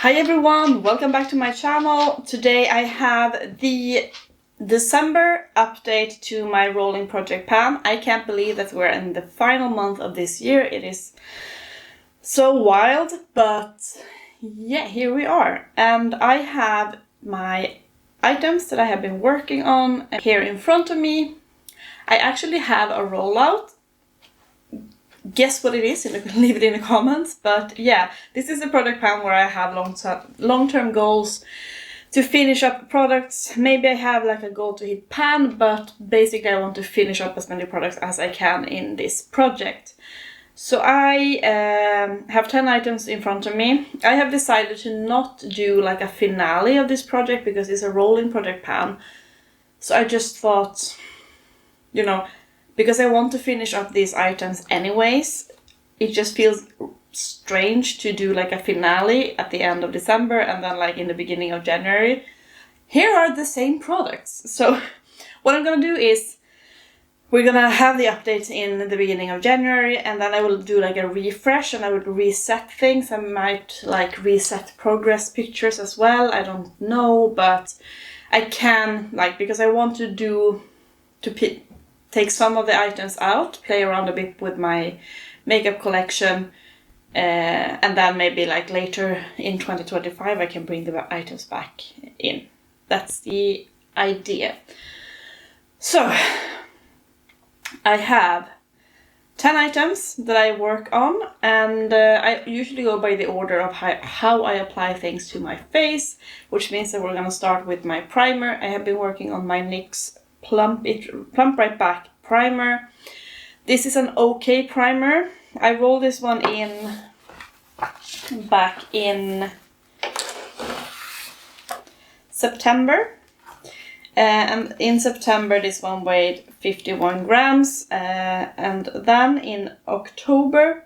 Hi everyone, welcome back to my channel. Today I have the December update to my rolling project pan. I can't believe that we're in the final month of this year. It is so wild, but yeah, here we are. And I have my items that I have been working on here in front of me. I actually have a rollout. Guess what it is, you can leave it in the comments. But yeah, this is a product pan where I have long-term goals to finish up products. Maybe I have like a goal to hit pan, but basically I want to finish up as many products as I can in this project. So I have 10 items in front of me. I have decided to not do like a finale of this project because it's a rolling project pan. So I just thought, because I want to finish up these items anyways, it just feels strange to do like a finale at the end of December and then like in the beginning of January. Here are the same products. So what I'm gonna do is we're gonna have the update in the beginning of January, and then I will do like a refresh and I will reset things. I might like reset progress pictures as well. I don't know, but I can because I want to take some of the items out, play around a bit with my makeup collection, and then maybe like later in 2025 I can bring the items back in. That's the idea. So I have 10 items that I work on, and I usually go by the order of how I apply things to my face, which means that we're gonna start with my primer. I have been working on my NYX Plump Right Back primer. This is an okay primer. I rolled this one in back in September. And in September this one weighed 51 grams. And then in October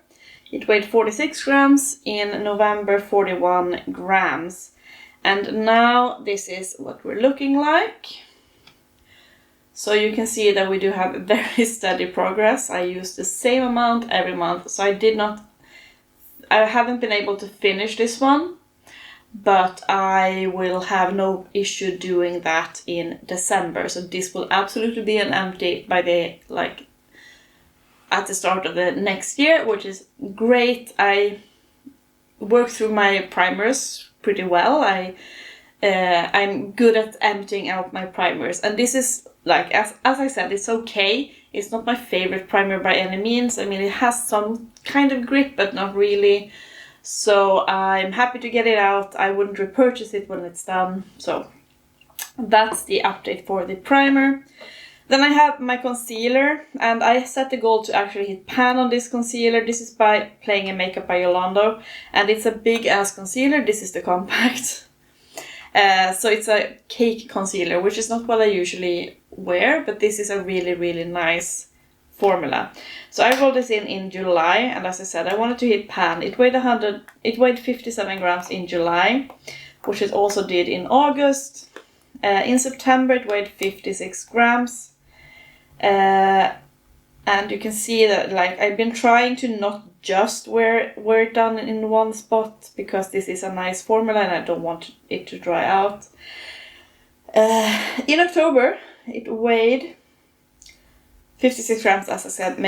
it weighed 46 grams. In November 41 grams. And now this is what we're looking like. So you can see that we do have very steady progress. I use the same amount every month. So I haven't been able to finish this one, but I will have no issue doing that in December. So this will absolutely be an empty by at the start of the next year, which is great. I work through my primers pretty well. I'm good at emptying out my primers, and this is as I said, it's okay. It's not my favorite primer by any means. I mean, it has some kind of grip, but not really. So I'm happy to get it out. I wouldn't repurchase it when it's done. So that's the update for the primer. Then I have my concealer, and I set the goal to actually hit pan on this concealer. This is by Playing in Makeup by Yolondo, and it's a big ass concealer. This is the compact. So it's a cake concealer, which is not what I usually wear, but this is a really, really nice formula. So I rolled this in July, and as I said, I wanted to hit pan. It weighed 57 grams in July, which it also did in August. In September it weighed 56 grams. And you can see that I've been trying to not just wear it down in one spot, because this is a nice formula and I don't want it to dry out. In October it weighed 56 grams, as I said,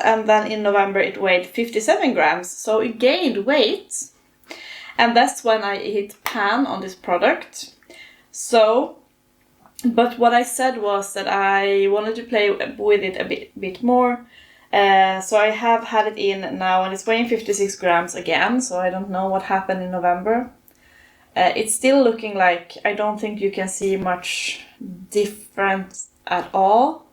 and then in November it weighed 57 grams, so it gained weight, and that's when I hit pan on this product. But what I said was that I wanted to play with it a bit more. So I have had it in now, and it's weighing 56 grams again, so I don't know what happened in November. It's still looking like I don't think you can see much difference at all,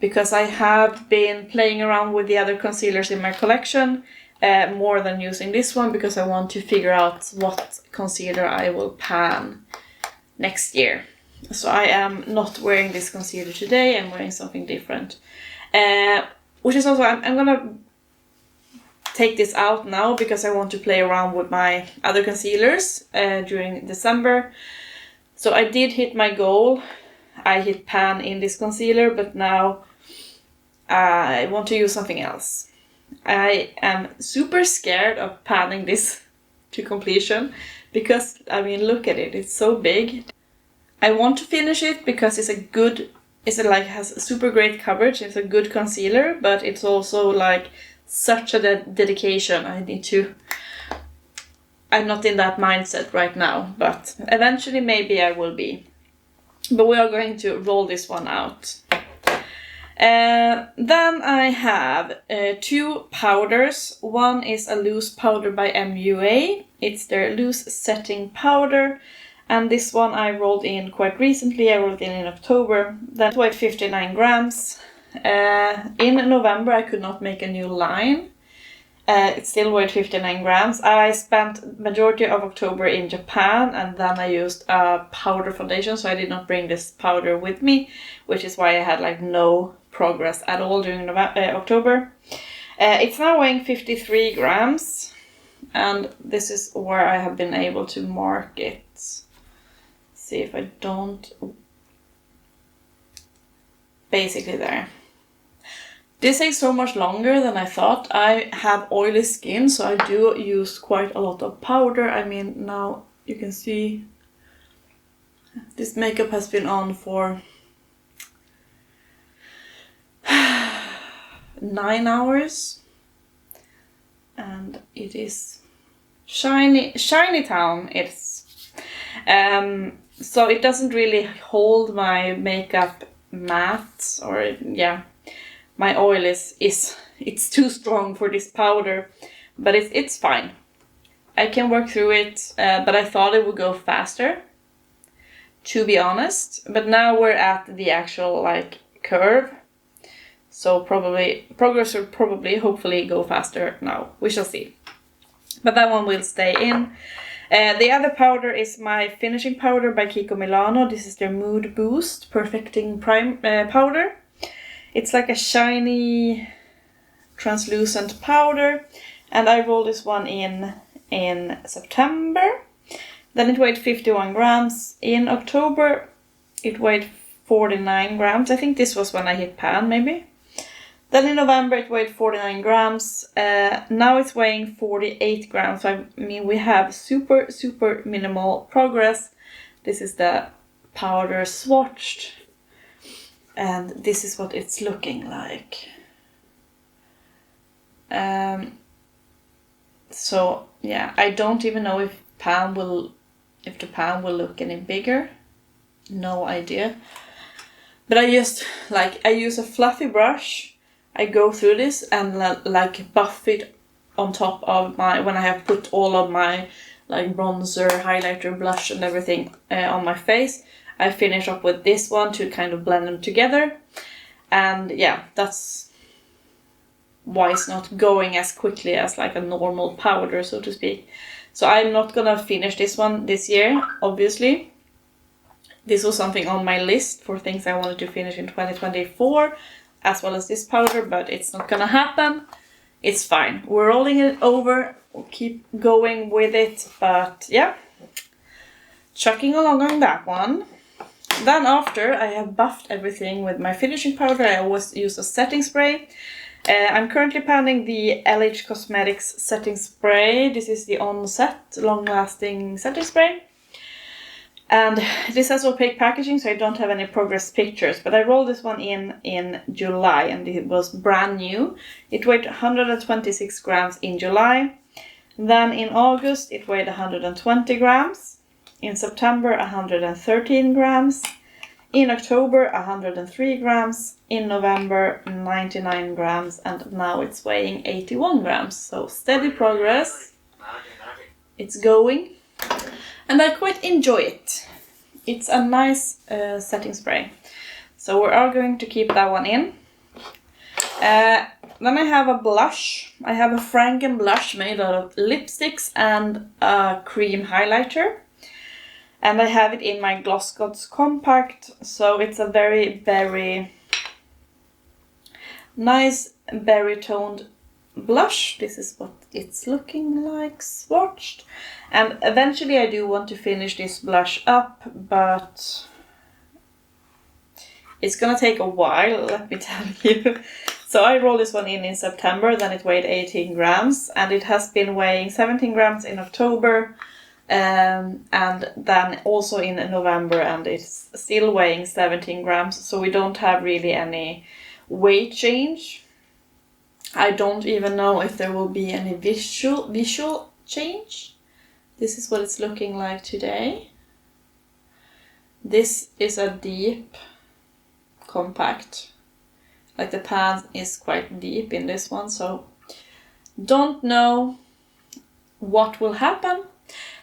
because I have been playing around with the other concealers in my collection more than using this one, because I want to figure out what concealer I will pan next year. So I am not wearing this concealer today. I'm wearing something different. Which is also, I'm gonna take this out now because I want to play around with my other concealers during December. So I did hit my goal. I hit pan in this concealer, but now I want to use something else. I am super scared of panning this to completion because, I mean, look at it, it's so big. I want to finish it because it's a good, has a super great coverage, it's a good concealer, but it's also like such a dedication. I'm not in that mindset right now, but eventually maybe I will be. But we are going to roll this one out. Then I have 2 powders. One is a loose powder by MUA. It's their loose setting powder. And this one I rolled in quite recently. I rolled in October. That weighed 59 grams. In November I could not make a new line. It still weighed 59 grams. I spent majority of October in Japan, and then I used a powder foundation, so I did not bring this powder with me, which is why I had like no progress at all during October. It's now weighing 53 grams, and this is where I have been able to mark it. See if I don't... Basically there. This takes so much longer than I thought. I have oily skin, so I do use quite a lot of powder. I mean, now you can see this makeup has been on for 9 hours. And it is shiny town. It's so it doesn't really hold my makeup matte, or yeah. My oil it's too strong for this powder, but it's fine. I can work through it, but I thought it would go faster, to be honest. But now we're at the actual like curve, so progress will hopefully go faster now. We shall see. But that one will stay in. The other powder is my finishing powder by KIKO Milano. This is their Mood Boost Perfecting Prime powder. It's like a shiny, translucent powder, and I rolled this one in September. Then it weighed 51 grams. In October, it weighed 49 grams. I think this was when I hit pan, maybe. Then in November, it weighed 49 grams. Now it's weighing 48 grams. So I mean, we have super, super minimal progress. This is the powder swatched. And this is what it's looking like. So yeah, I don't even know if the pan will look any bigger. No idea. But I use a fluffy brush. I go through this and like buff it on top of when I have put all of my like bronzer, highlighter, blush and everything on my face. I finish up with this one to kind of blend them together. And yeah, that's why it's not going as quickly as like a normal powder, so to speak. So I'm not gonna finish this one this year, obviously. This was something on my list for things I wanted to finish in 2024, as well as this powder, but it's not gonna happen. It's fine. We're rolling it over. We'll keep going with it, but yeah. Chucking along on that one. Then after I have buffed everything with my finishing powder, I always use a setting spray. I'm currently panning the NYX Cosmetics setting spray. This is the On-Set long-lasting setting spray. And this has opaque packaging, so I don't have any progress pictures. But I rolled this one in July, and it was brand new. It weighed 126 grams in July. Then in August, it weighed 120 grams. In September, 113 grams. In October, 103 grams. In November, 99 grams. And now it's weighing 81 grams. So steady progress. It's going. And I quite enjoy it. It's a nice setting spray. So we are going to keep that one in. Then I have a blush. I have a Franken blush made out of lipsticks and a cream highlighter. And I have it in my Gloss Gods Compact, so it's a very, very nice berry toned blush. This is what it's looking like swatched. And eventually I do want to finish this blush up, but it's gonna take a while, let me tell you. So I rolled this one in September, then it weighed 18 grams, and it has been weighing 17 grams in October, and then also in November, and it's still weighing 17 grams, so we don't have really any weight change. I don't even know if there will be any visual change. This is what it's looking like today. This is a deep compact. Like the pan is quite deep in this one, so don't know what will happen.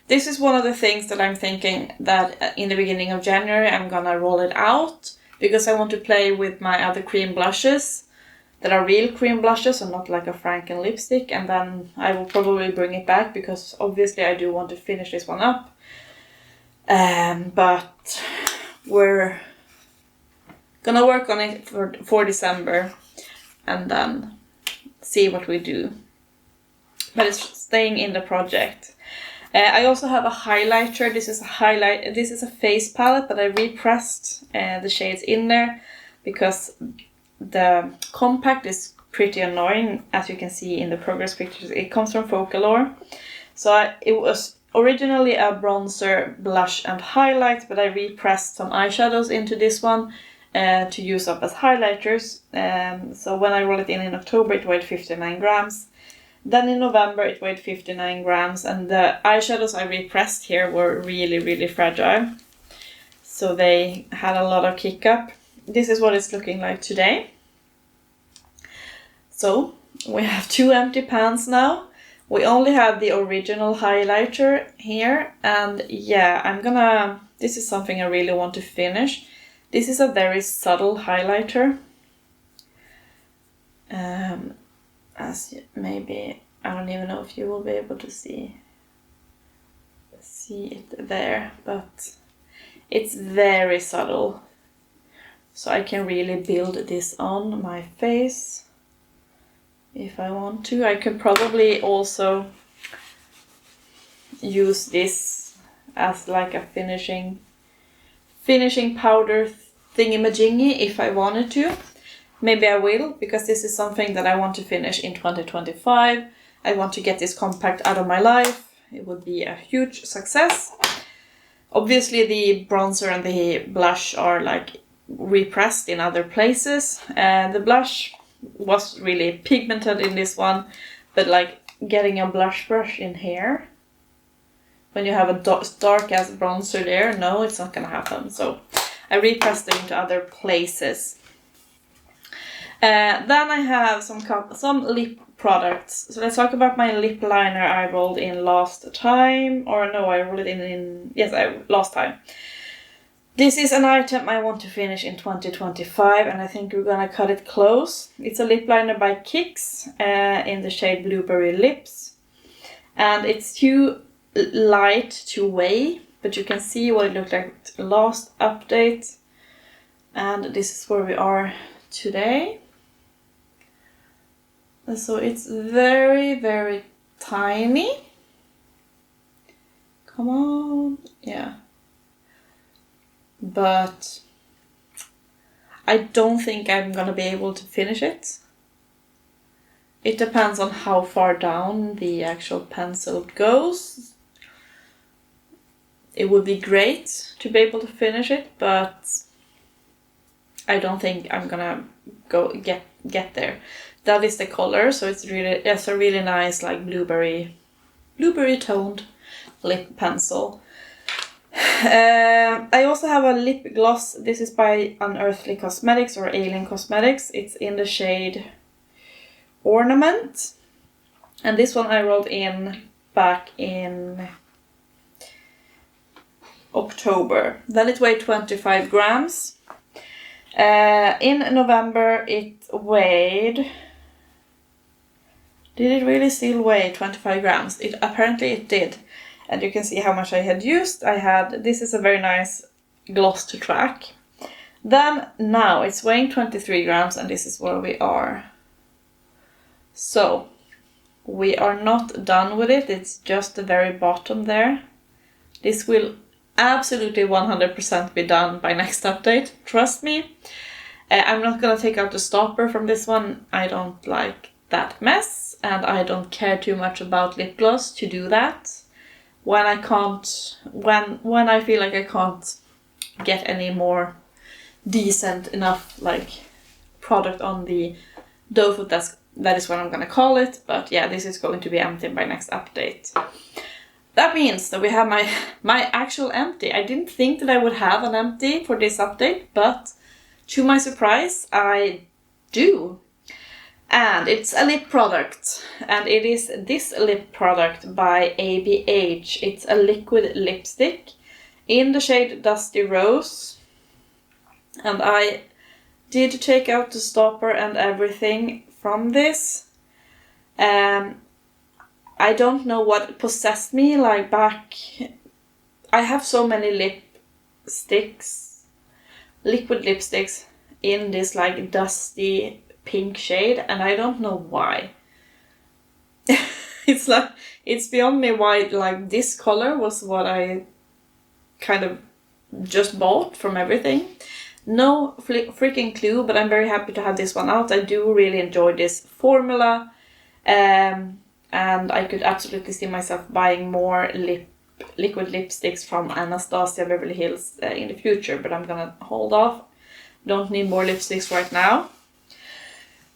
This is one of the things that I'm thinking that in the beginning of January I'm gonna roll it out, because I want to play with my other cream blushes that are real cream blushes and not like a Franken lipstick, and then I will probably bring it back because obviously I do want to finish this one up. But we're gonna work on it for December and then see what we do. But it's staying in the project. I also have a highlighter. This is a face palette, but I repressed the shades in there because the compact is pretty annoying, as you can see in the progress pictures. It comes from Focallure. So it was originally a bronzer, blush and highlight, but I repressed some eyeshadows into this one to use up as highlighters. So when I rolled it in October, it weighed 59 grams. Then in November it weighed 59 grams, and the eyeshadows I repressed here were really, really fragile. So they had a lot of kick up. This is what it's looking like today. So we have 2 empty pans now. We only have the original highlighter here, and yeah, this is something I really want to finish. This is a very subtle highlighter. Maybe, I don't even know if you will be able to see it there, but it's very subtle. So I can really build this on my face if I want to. I could probably also use this as like a finishing powder thingy-majingy if I wanted to. Maybe I will, because this is something that I want to finish in 2025. I want to get this compact out of my life. It would be a huge success. Obviously the bronzer and the blush are like repressed in other places. The blush was really pigmented in this one, but like getting a blush brush in here when you have a dark ass bronzer there, no, it's not gonna happen. So I repressed it into other places. Then I have some lip products. So let's talk about my lip liner I rolled in last time. Or no, I rolled it in last time. This is an item I want to finish in 2025, and I think we're gonna cut it close. It's a lip liner by KIKO in the shade Blueberry Lips. And it's too light to weigh, but you can see what it looked like last update. And this is where we are today. So it's very, very tiny. Come on, yeah. But I don't think I'm gonna be able to finish it. It depends on how far down the actual pencil goes. It would be great to be able to finish it, but I don't think I'm gonna get there. That is the color, so it's a really nice like blueberry toned lip pencil. I also have a lip gloss. This is by Unearthly Cosmetics or Alien Cosmetics. It's in the shade Ornament, and this one I rolled in back in October. Then it weighed 25 grams. In November it weighed... Did it really still weigh 25 grams? Apparently it did. And you can see how much I had used. This is a very nice gloss to track. Then now it's weighing 23 grams, and this is where we are. So we are not done with it. It's just the very bottom there. This will absolutely 100% be done by next update. Trust me. I'm not gonna take out the stopper from this one. I don't like that mess, and I don't care too much about lip gloss to do that. When I can't, when I feel like I can't get any more decent enough like product on the doe foot, that is what I'm gonna call it. But yeah, this is going to be empty by next update. That means that we have my actual empty. I didn't think that I would have an empty for this update, but to my surprise, I do. And it's a lip product, and it is this lip product by ABH. It's a liquid lipstick in the shade Dusty Rose. And I did take out the stopper and everything from this. I don't know what possessed me, like back... I have so many liquid lipsticks in this like dusty pink shade, and I don't know why. It's beyond me why like this color was what I kind of just bought from everything. No freaking clue, but I'm very happy to have this one out. I do really enjoy this formula. And I could absolutely see myself buying more liquid lipsticks from Anastasia Beverly Hills in the future, but I'm gonna hold off. Don't need more lipsticks right now.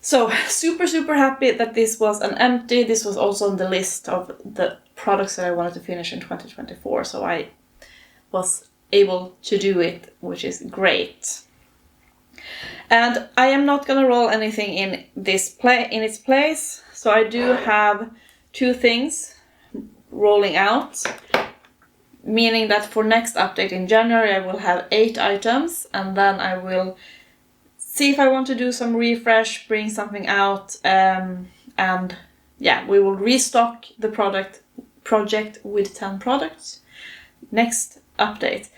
So super happy that this was an empty. This was also on the list of the products that I wanted to finish in 2024, so I was able to do it, which is great. And I am not gonna roll anything in its place, so I do have 2 things rolling out, meaning that for next update in January I will have 8 items, and then I will see if I want to do some refresh, bring something out, and yeah, we will restock the project with 10 products next update.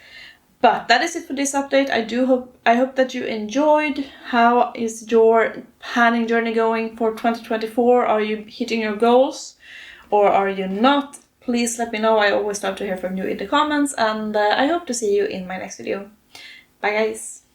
But that is it for this update. I hope that you enjoyed. How is your panning journey going for 2024? Are you hitting your goals or are you not? Please let me know. I always love to hear from you in the comments, and I hope to see you in my next video. Bye guys!